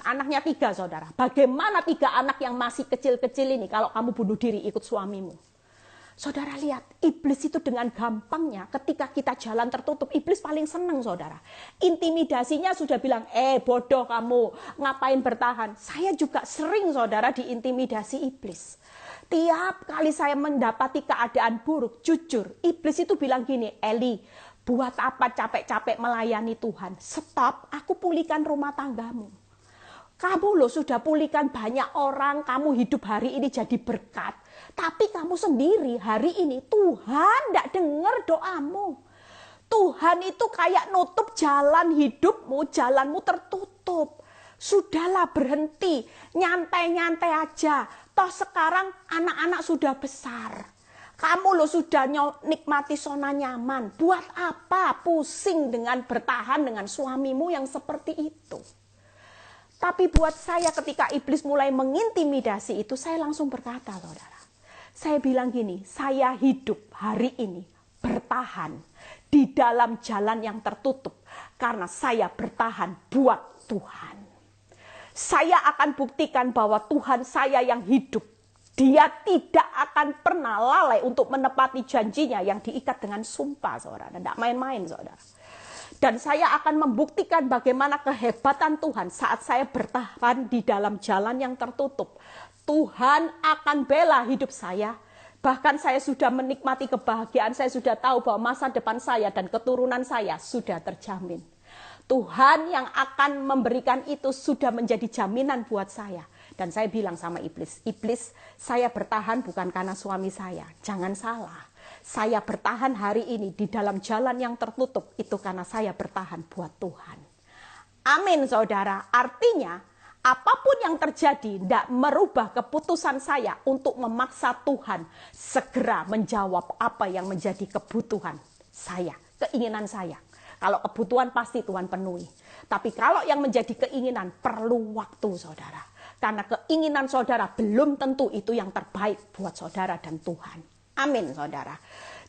anaknya 3 saudara? Bagaimana 3 anak yang masih kecil-kecil ini kalau kamu bunuh diri ikut suamimu? Saudara lihat, iblis itu dengan gampangnya ketika kita jalan tertutup, iblis paling senang saudara. Intimidasinya sudah bilang, bodoh kamu, ngapain bertahan? Saya juga sering saudara diintimidasi iblis. Tiap kali saya mendapati keadaan buruk, jujur, iblis itu bilang gini, Eli, buat apa capek-capek melayani Tuhan? Stop, aku pulihkan rumah tanggamu. Kamu loh sudah pulihkan banyak orang, kamu hidup hari ini jadi berkat. Tapi kamu sendiri hari ini Tuhan tidak dengar doamu. Tuhan itu kayak nutup jalan hidupmu, jalanmu tertutup. Sudahlah berhenti, nyantai-nyantai aja. Toh sekarang anak-anak sudah besar. Kamu loh sudah nikmati zona nyaman. Buat apa pusing dengan bertahan dengan suamimu yang seperti itu? Tapi buat saya ketika iblis mulai mengintimidasi itu, saya langsung berkata, saudara. Saya bilang gini, saya hidup hari ini bertahan di dalam jalan yang tertutup. Karena saya bertahan buat Tuhan. Saya akan buktikan bahwa Tuhan saya yang hidup. Dia tidak akan pernah lalai untuk menepati janjinya yang diikat dengan sumpah, saudara. Tidak main-main, saudara. Dan saya akan membuktikan bagaimana kehebatan Tuhan saat saya bertahan di dalam jalan yang tertutup. Tuhan akan bela hidup saya. Bahkan saya sudah menikmati kebahagiaan, saya sudah tahu bahwa masa depan saya dan keturunan saya sudah terjamin. Tuhan yang akan memberikan itu sudah menjadi jaminan buat saya. Dan saya bilang sama iblis, iblis saya bertahan bukan karena suami saya, jangan salah. Saya bertahan hari ini di dalam jalan yang tertutup itu karena saya bertahan buat Tuhan. Amin saudara. Artinya apapun yang terjadi tidak merubah keputusan saya untuk memaksa Tuhan segera menjawab apa yang menjadi kebutuhan saya, keinginan saya. Kalau kebutuhan pasti Tuhan penuhi. Tapi kalau yang menjadi keinginan perlu waktu saudara. Karena keinginan saudara belum tentu itu yang terbaik buat saudara dan Tuhan. Amin, saudara.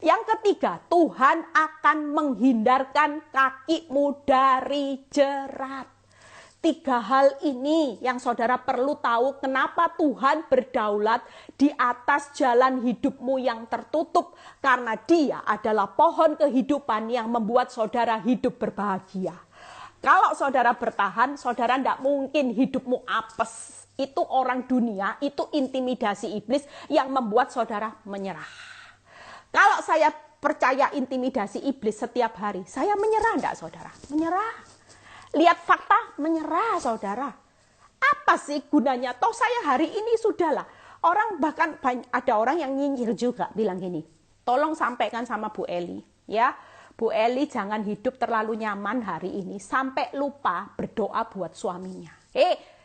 Yang ketiga, Tuhan akan menghindarkan kakimu dari jerat. 3 hal ini yang saudara perlu tahu kenapa Tuhan berdaulat di atas jalan hidupmu yang tertutup. Karena Dia adalah pohon kehidupan yang membuat saudara hidup berbahagia. Kalau saudara bertahan, saudara tidak mungkin hidupmu apes. Itu orang dunia, itu intimidasi iblis yang membuat saudara menyerah. Kalau saya percaya intimidasi iblis setiap hari, saya menyerah enggak saudara? Menyerah. Lihat fakta, menyerah saudara. Apa sih gunanya? Toh saya hari ini sudahlah. Orang bahkan ada orang yang nyinyir juga bilang gini, tolong sampaikan sama Bu Eli ya. Bu Eli jangan hidup terlalu nyaman hari ini sampai lupa berdoa buat suaminya.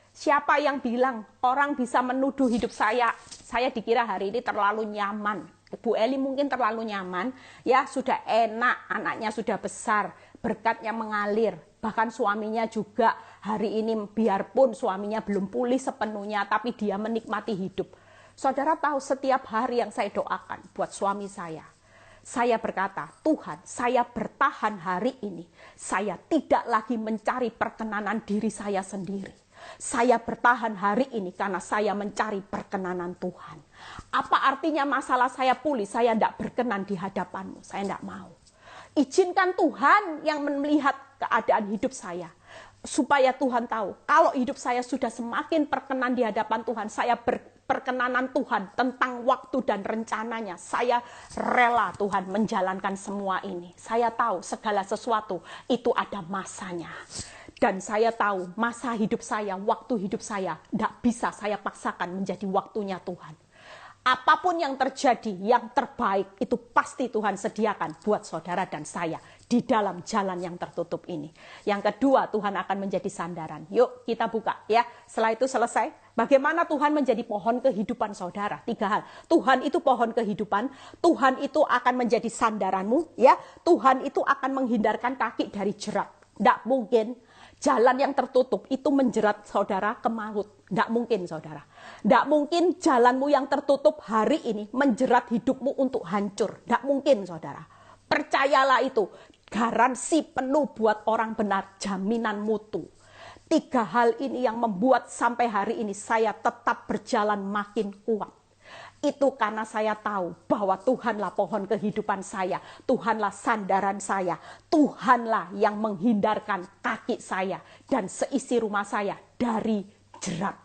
Siapa yang bilang orang bisa menuduh hidup saya dikira hari ini terlalu nyaman. Bu Eli mungkin terlalu nyaman, ya sudah enak, anaknya sudah besar, berkatnya mengalir. Bahkan suaminya juga hari ini biarpun suaminya belum pulih sepenuhnya, tapi dia menikmati hidup. Saudara tahu setiap hari yang saya doakan buat suami saya berkata, Tuhan, saya bertahan hari ini. Saya tidak lagi mencari perkenanan diri saya sendiri. Saya bertahan hari ini karena saya mencari perkenanan Tuhan. Apa artinya masalah saya pulih? Saya tidak berkenan di hadapanmu. Saya tidak mau. Izinkan Tuhan yang melihat keadaan hidup saya. Supaya Tuhan tahu, kalau hidup saya sudah semakin perkenan di hadapan Tuhan, saya perkenanan Tuhan tentang waktu dan rencananya. Saya rela Tuhan menjalankan semua ini. Saya tahu segala sesuatu itu ada masanya. Dan saya tahu masa hidup saya, waktu hidup saya, tidak bisa saya paksakan menjadi waktunya Tuhan. Apapun yang terjadi, yang terbaik itu pasti Tuhan sediakan buat saudara dan saya di dalam jalan yang tertutup ini. Yang kedua, Tuhan akan menjadi sandaran. Yuk kita buka ya. Setelah itu selesai. Bagaimana Tuhan menjadi pohon kehidupan saudara? 3 hal. Tuhan itu pohon kehidupan. Tuhan itu akan menjadi sandaranmu. Ya, Tuhan itu akan menghindarkan kaki dari jerat. Tidak mungkin jalan yang tertutup itu menjerat saudara ke maut. Tidak mungkin saudara. Tidak mungkin jalanmu yang tertutup hari ini menjerat hidupmu untuk hancur. Tidak mungkin saudara. Percayalah itu. Garansi penuh buat orang benar. Jaminan mutu. 3 hal ini yang membuat sampai hari ini saya tetap berjalan makin kuat. Itu karena saya tahu bahwa Tuhanlah pohon kehidupan saya. Tuhanlah sandaran saya. Tuhanlah yang menghindarkan kaki saya dan seisi rumah saya dari jerat.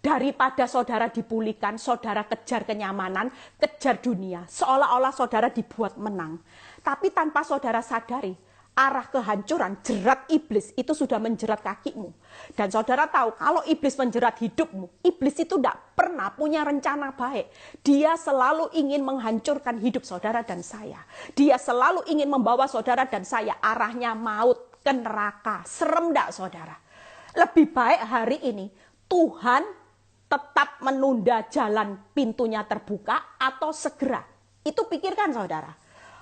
Daripada saudara dipulihkan, saudara kejar kenyamanan, kejar dunia. Seolah-olah saudara dibuat menang. Tapi tanpa saudara sadari, arah kehancuran, jerat iblis itu sudah menjerat kakimu. Dan saudara tahu, kalau iblis menjerat hidupmu, iblis itu tidak pernah punya rencana baik. Dia selalu ingin menghancurkan hidup saudara dan saya. Dia selalu ingin membawa saudara dan saya arahnya maut, ke neraka. Serem tidak saudara? Lebih baik hari ini, Tuhan tetap menunda jalan pintunya terbuka atau segera. Itu pikirkan saudara.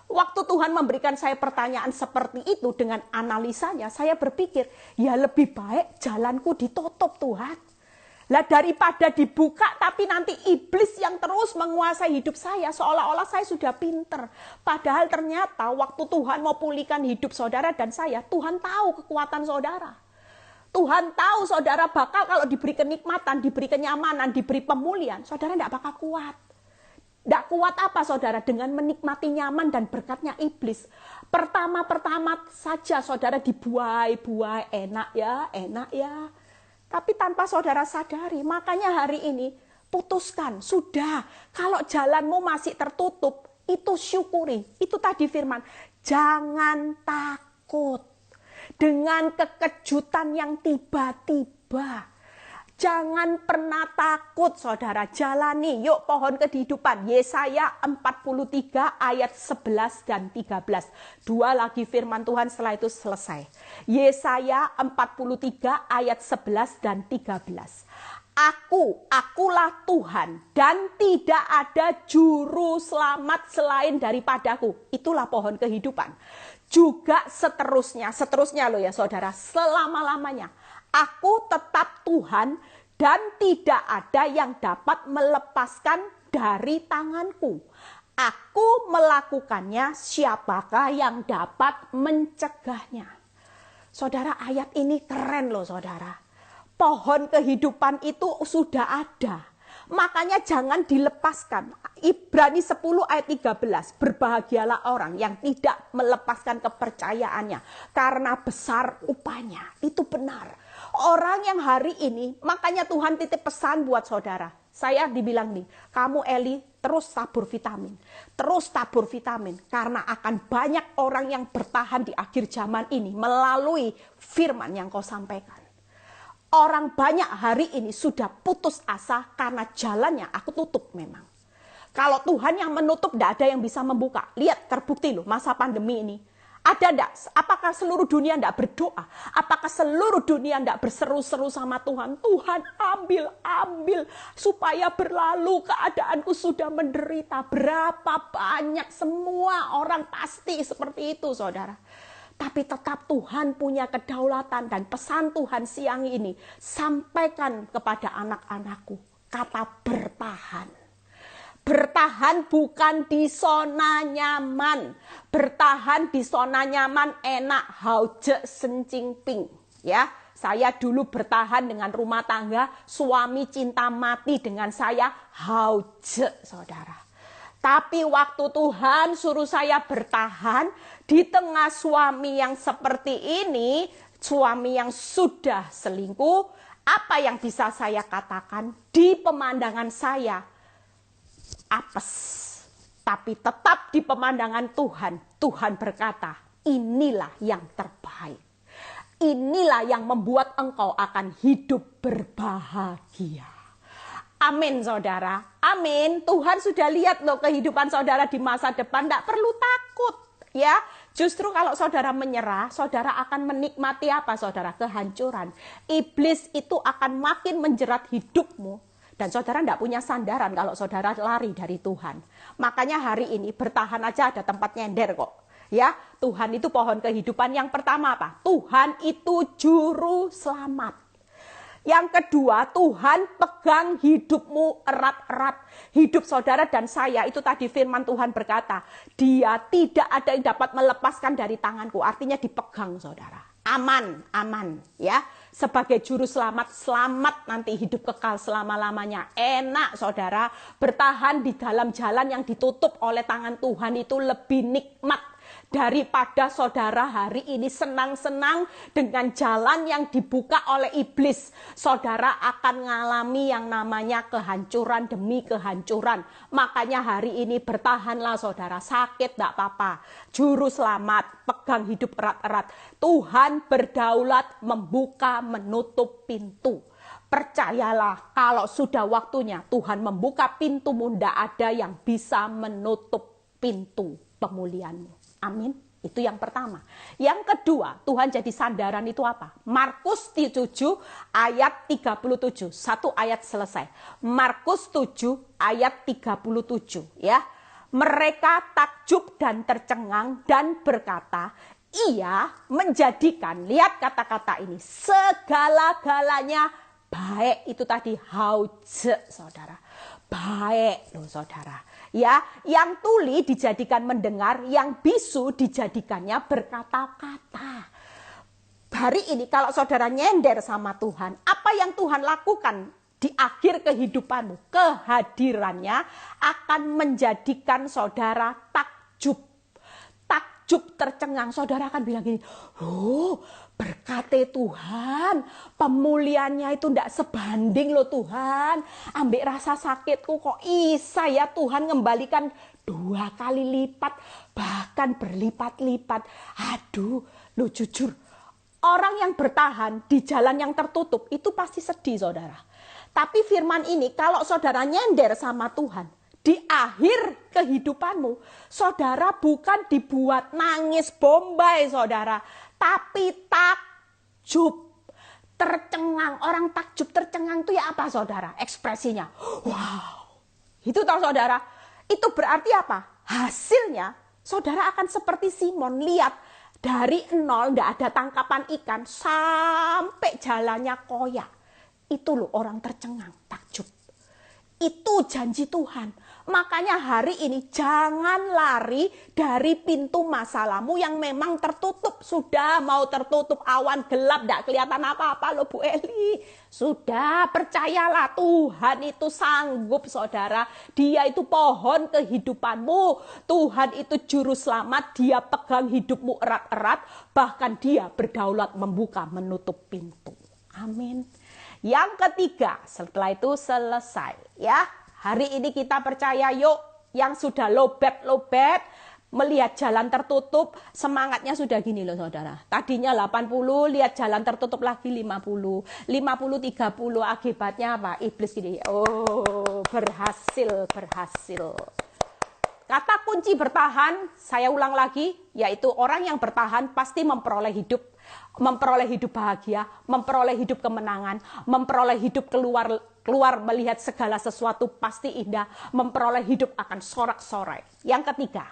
Waktu Tuhan memberikan saya pertanyaan seperti itu dengan analisanya, saya berpikir, ya lebih baik jalanku ditutup Tuhan. Lah daripada dibuka tapi nanti iblis yang terus menguasai hidup saya, seolah-olah saya sudah pinter. Padahal ternyata waktu Tuhan mau pulihkan hidup saudara dan saya, Tuhan tahu kekuatan saudara. Tuhan tahu saudara bakal kalau diberi kenikmatan, diberi kenyamanan, diberi pemulihan, saudara tidak bakal kuat. Tidak kuat apa saudara? Dengan menikmati nyaman dan berkatnya iblis. Pertama-pertama saja saudara dibuai-buai, enak ya. Tapi tanpa saudara sadari, makanya hari ini putuskan. Sudah, kalau jalanmu masih tertutup, itu syukuri. Itu tadi firman, jangan takut. Dengan kekejutan yang tiba-tiba. Jangan pernah takut saudara, jalani yuk pohon kehidupan. Yesaya 43 ayat 11 dan 13. 2 lagi firman Tuhan setelah itu selesai. Yesaya 43 ayat 11 dan 13. Akulah Tuhan dan tidak ada juru selamat selain daripadaku. Itulah pohon kehidupan. Juga seterusnya loh ya saudara, selama-lamanya. Aku tetap Tuhan dan tidak ada yang dapat melepaskan dari tanganku. Aku melakukannya, siapakah yang dapat mencegahnya? Saudara, ayat ini keren loh saudara. Pohon kehidupan itu sudah ada. Makanya jangan dilepaskan. Ibrani 10 ayat 13. Berbahagialah orang yang tidak melepaskan kepercayaannya, karena besar upahnya. Itu benar. Orang yang hari ini, makanya Tuhan titip pesan buat saudara. Saya dibilang nih, kamu Eli terus tabur vitamin. Terus tabur vitamin. Karena akan banyak orang yang bertahan di akhir zaman ini melalui firman yang kau sampaikan. Orang banyak hari ini sudah putus asa karena jalannya aku tutup memang. Kalau Tuhan yang menutup, tidak ada yang bisa membuka. Lihat, terbukti loh masa pandemi ini. Ada enggak? Apakah seluruh dunia enggak berdoa? Apakah seluruh dunia enggak berseru-seru sama Tuhan? Tuhan ambil supaya berlalu, keadaanku sudah menderita. Berapa banyak, semua orang pasti seperti itu saudara. Tapi tetap Tuhan punya kedaulatan, dan pesan Tuhan siang ini sampaikan kepada anak-anakku. Kata bertahan. Bertahan bukan di zona nyaman. Bertahan di zona nyaman enak, hauje sencing ping. Ya, saya dulu bertahan dengan rumah tangga, suami cinta mati dengan saya, hauje saudara. Tapi waktu Tuhan suruh saya bertahan di tengah suami yang seperti ini, suami yang sudah selingkuh, apa yang bisa saya katakan di pemandangan saya? Apes, tapi tetap di pemandangan Tuhan, Tuhan berkata, inilah yang terbaik. Inilah yang membuat engkau akan hidup berbahagia. Amin saudara, amin. Tuhan sudah lihat loh kehidupan saudara di masa depan, tidak perlu takut. Ya, justru kalau saudara menyerah, saudara akan menikmati apa saudara? Kehancuran. Iblis itu akan makin menjerat hidupmu. Dan saudara tidak punya sandaran kalau saudara lari dari Tuhan. Makanya hari ini bertahan aja, ada tempat nyender kok. Ya, Tuhan itu pohon kehidupan. Yang pertama apa? Tuhan itu juru selamat. Yang kedua, Tuhan pegang hidupmu erat-erat. Hidup saudara dan saya, itu tadi firman Tuhan berkata, dia tidak ada yang dapat melepaskan dari tanganku. Artinya dipegang saudara. Aman, aman ya. Sebagai juru selamat, selamat nanti hidup kekal selama-lamanya. Enak saudara, bertahan di dalam jalan yang ditutup oleh tangan Tuhan itu lebih nikmat daripada saudara hari ini senang-senang dengan jalan yang dibuka oleh iblis. Saudara akan mengalami yang namanya kehancuran demi kehancuran. Makanya hari ini bertahanlah saudara, sakit tidak apa-apa. Juru selamat, pegang hidup erat-erat. Tuhan berdaulat membuka menutup pintu. Percayalah, kalau sudah waktunya Tuhan membuka pintumu, tidak ada yang bisa menutup pintu pemulihanmu. Amin. Itu yang pertama. Yang kedua, Tuhan jadi sandaran itu apa? Markus 7 ayat 37. Satu ayat selesai. Markus 7 ayat 37 ya. Mereka takjub dan tercengang dan berkata, ia menjadikan, lihat kata-kata ini, segala-galanya baik. Itu tadi hauje saudara. Baik loh saudara. Ya, yang tuli dijadikan mendengar, yang bisu dijadikannya berkata-kata. Hari ini kalau saudara nyender sama Tuhan, apa yang Tuhan lakukan di akhir kehidupanmu? Kehadirannya akan menjadikan saudara takjub. Takjub tercengang. Saudara akan bilang gini, oh berkati Tuhan, pemulihannya itu tidak sebanding loh Tuhan. Ambek rasa sakitku kok isa ya Tuhan ngembalikan 2 kali lipat, bahkan berlipat-lipat. Aduh, lo jujur, orang yang bertahan di jalan yang tertutup itu pasti sedih saudara. Tapi firman ini kalau saudara nyender sama Tuhan, di akhir kehidupanmu, saudara bukan dibuat nangis bombay saudara, tapi takjub, tercengang. Orang takjub tercengang itu ya apa saudara? Ekspresinya, wow. Itu tahu saudara, itu berarti apa? Hasilnya saudara akan seperti Simon. Lihat, dari nol, tidak ada tangkapan ikan, sampai jalannya koyak. Itu loh orang tercengang, takjub. Itu janji Tuhan. Makanya hari ini jangan lari dari pintu masalahmu yang memang tertutup. Sudah mau tertutup, awan gelap, tidak kelihatan apa-apa loh Bu Eli. Sudah, percayalah Tuhan itu sanggup saudara. Dia itu pohon kehidupanmu. Tuhan itu juru selamat, dia pegang hidupmu erat-erat. Bahkan dia berdaulat membuka menutup pintu. Amin. Yang ketiga, setelah itu selesai ya. Hari ini kita percaya yuk, yang sudah lobet-lobet, melihat jalan tertutup, semangatnya sudah gini loh saudara. Tadinya 80, lihat jalan tertutup lagi 50. 50, 30, akibatnya apa? Iblis gini, oh berhasil. Kata kunci bertahan, saya ulang lagi, yaitu orang yang bertahan pasti memperoleh hidup bahagia, memperoleh hidup kemenangan, memperoleh hidup keluar melihat segala sesuatu pasti indah, memperoleh hidup akan sorak-sorai. Yang ketiga,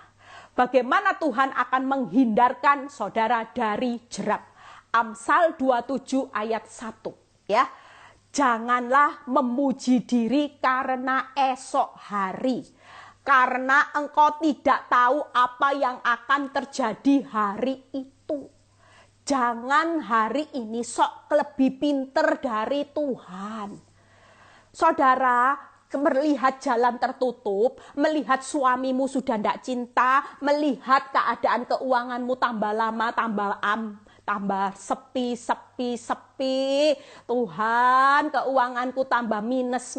bagaimana Tuhan akan menghindarkan saudara dari jerat. Amsal 27 ayat 1 ya. Janganlah memuji diri karena esok hari. Karena engkau tidak tahu apa yang akan terjadi hari itu. Jangan hari ini sok lebih pinter dari Tuhan. Saudara, melihat jalan tertutup, melihat suamimu sudah tidak cinta, melihat keadaan keuanganmu tambah lama, tambah sepi. Tuhan, keuanganku tambah minus.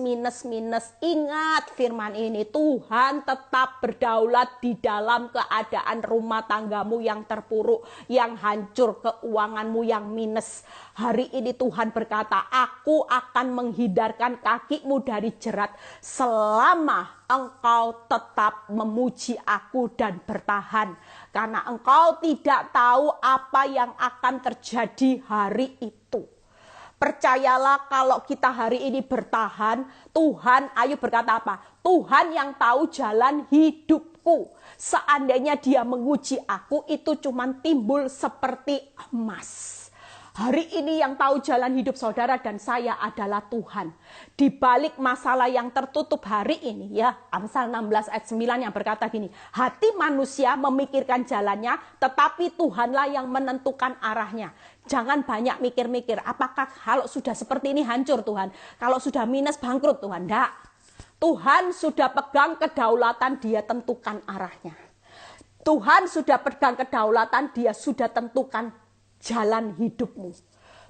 Ingat firman ini, Tuhan tetap berdaulat di dalam keadaan rumah tanggamu yang terpuruk, yang hancur, keuanganmu yang minus. Hari ini Tuhan berkata, aku akan menghindarkan kakimu dari jerat selama engkau tetap memuji aku dan bertahan. Karena engkau tidak tahu apa yang akan terjadi hari itu. Percayalah kalau kita hari ini bertahan, Tuhan, Ayub berkata apa? Tuhan yang tahu jalan hidupku. Seandainya dia menguji aku, itu cuma timbul seperti emas. Hari ini yang tahu jalan hidup saudara dan saya adalah Tuhan. Di balik masalah yang tertutup hari ini ya, Amsal 16 ayat 9 yang berkata gini, hati manusia memikirkan jalannya, tetapi Tuhanlah yang menentukan arahnya. Jangan banyak mikir-mikir, apakah kalau sudah seperti ini hancur Tuhan? Kalau sudah minus bangkrut Tuhan? Enggak. Tuhan sudah pegang kedaulatan, dia tentukan arahnya. Tuhan sudah pegang kedaulatan, dia sudah tentukan jalan hidupmu.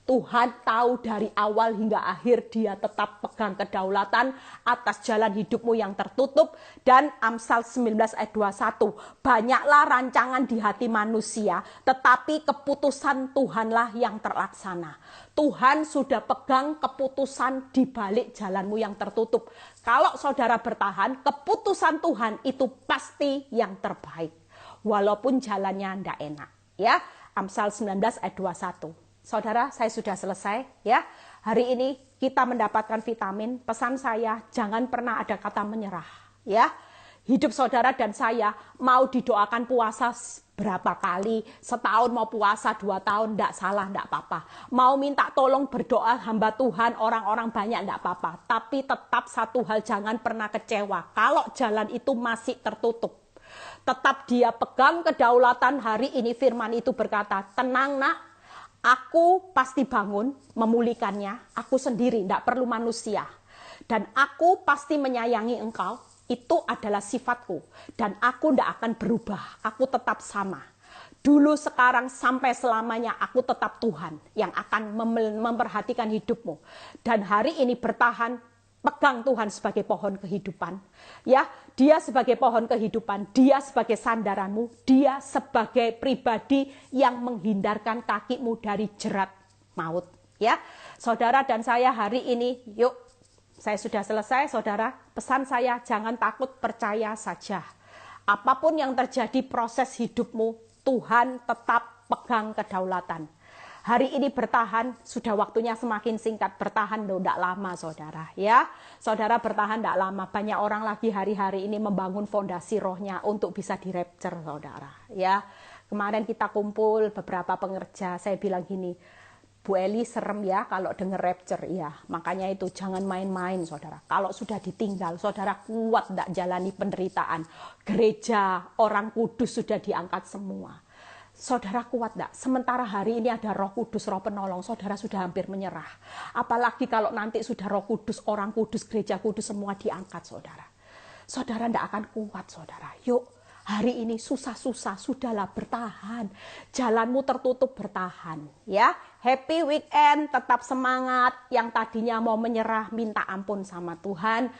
Tuhan tahu dari awal hingga akhir, dia tetap pegang kedaulatan atas jalan hidupmu yang tertutup. Dan Amsal 19 ayat 21, banyaklah rancangan di hati manusia, tetapi keputusan Tuhanlah yang terlaksana. Tuhan sudah pegang keputusan di balik jalanmu yang tertutup. Kalau saudara bertahan, keputusan Tuhan itu pasti yang terbaik. Walaupun jalannya tidak enak. Ya, Amsal 19 ayat 21. Saudara, saya sudah selesai ya. Hari ini kita mendapatkan vitamin. Pesan saya, jangan pernah ada kata menyerah ya. Hidup saudara dan saya mau didoakan puasa berapa kali, setahun mau puasa 2 tahun, tidak salah, tidak apa-apa. Mau minta tolong berdoa hamba Tuhan, orang-orang banyak, tidak apa-apa. Tapi tetap satu hal, jangan pernah kecewa kalau jalan itu masih tertutup. Tetap dia pegang kedaulatan. Hari ini firman itu berkata, tenang nak, aku pasti bangun memulihkannya, aku sendiri, tidak perlu manusia. Dan aku pasti menyayangi engkau, itu adalah sifatku. Dan aku tidak akan berubah, aku tetap sama. Dulu, sekarang, sampai selamanya aku tetap Tuhan yang akan memperhatikan hidupmu. Dan hari ini bertahan, pegang Tuhan sebagai pohon kehidupan. Ya, dia sebagai pohon kehidupan, dia sebagai sandaranmu, dia sebagai pribadi yang menghindarkan kakimu dari jerat maut. Ya, saudara dan saya hari ini, yuk, saya sudah selesai, saudara. Pesan saya, jangan takut, percaya saja. Apapun yang terjadi proses hidupmu, Tuhan tetap pegang kedaulatan. Hari ini bertahan, sudah waktunya semakin singkat. Bertahan tidak lama saudara ya. Saudara bertahan tidak lama. Banyak orang lagi hari-hari ini membangun fondasi rohnya untuk bisa di-rapture saudara ya. Kemarin kita kumpul beberapa pengerja, saya bilang gini, Bu Eli serem ya kalau denger rapture ya. Makanya itu jangan main-main saudara. Kalau sudah ditinggal, saudara kuat tidak jalani penderitaan. Gereja, orang kudus sudah diangkat semua. Saudara kuat tidak? Sementara hari ini ada Roh Kudus, Roh Penolong, saudara sudah hampir menyerah. Apalagi kalau nanti sudah Roh Kudus, orang kudus, gereja kudus semua diangkat saudara. Saudara tidak akan kuat saudara. Yuk. Hari ini susah-susah, sudahlah bertahan. Jalanmu tertutup, bertahan. Ya, happy weekend, tetap semangat. Yang tadinya mau menyerah, minta ampun sama Tuhan.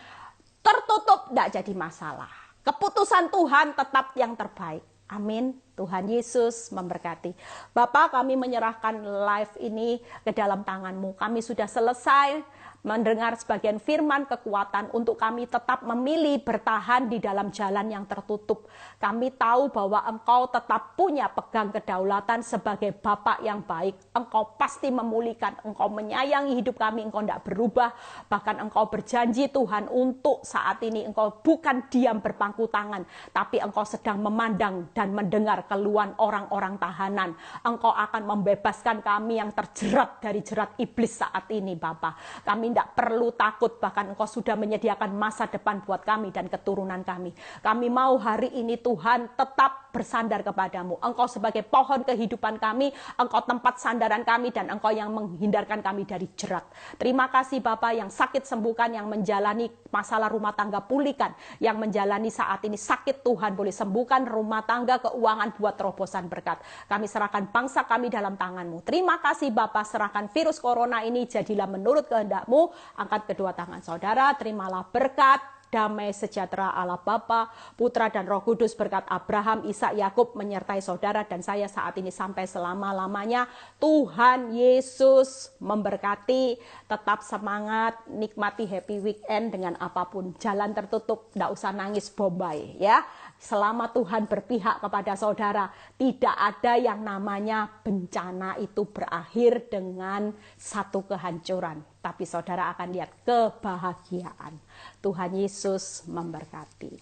Tertutup, tidak jadi masalah. Keputusan Tuhan tetap yang terbaik. Amin. Tuhan Yesus memberkati. Bapak, kami menyerahkan live ini ke dalam tangan-Mu. Kami sudah selesai mendengar sebagian firman kekuatan untuk kami tetap memilih bertahan di dalam jalan yang tertutup. Kami tahu bahwa Engkau tetap punya pegang kedaulatan sebagai Bapa yang baik. Engkau pasti memulihkan, Engkau menyayangi hidup kami, Engkau tidak berubah. Bahkan Engkau berjanji Tuhan untuk saat ini Engkau bukan diam berpangku tangan, tapi Engkau sedang memandang dan mendengar keluhan orang-orang tahanan. Engkau akan membebaskan kami yang terjerat dari jerat iblis saat ini Bapa. Kami tidak perlu takut, bahkan Engkau sudah menyediakan masa depan buat kami dan keturunan kami. Kami mau hari ini Tuhan tetap bersandar kepadamu. Engkau sebagai pohon kehidupan kami, Engkau tempat sandaran kami, dan Engkau yang menghindarkan kami dari jerat. Terima kasih Bapa, yang sakit sembuhkan, yang menjalani masalah rumah tangga pulihkan, yang menjalani saat ini sakit Tuhan boleh sembuhkan, rumah tangga, keuangan buat terobosan berkat. Kami serahkan bangsa kami dalam tangan-Mu. Terima kasih Bapa, serahkan virus corona ini jadilah menurut kehendak-Mu. Angkat kedua tangan saudara, terimalah berkat, damai sejahtera Allah Bapa, Putra dan Roh Kudus, berkat Abraham, Ishak, Yakub menyertai saudara dan saya saat ini sampai selama-lamanya. Tuhan Yesus memberkati, tetap semangat, nikmati happy weekend dengan apapun. Jalan tertutup, tidak usah nangis bombay ya. Selama Tuhan berpihak kepada saudara, tidak ada yang namanya bencana itu berakhir dengan satu kehancuran. Tapi saudara akan lihat kebahagiaan. Tuhan Yesus memberkati.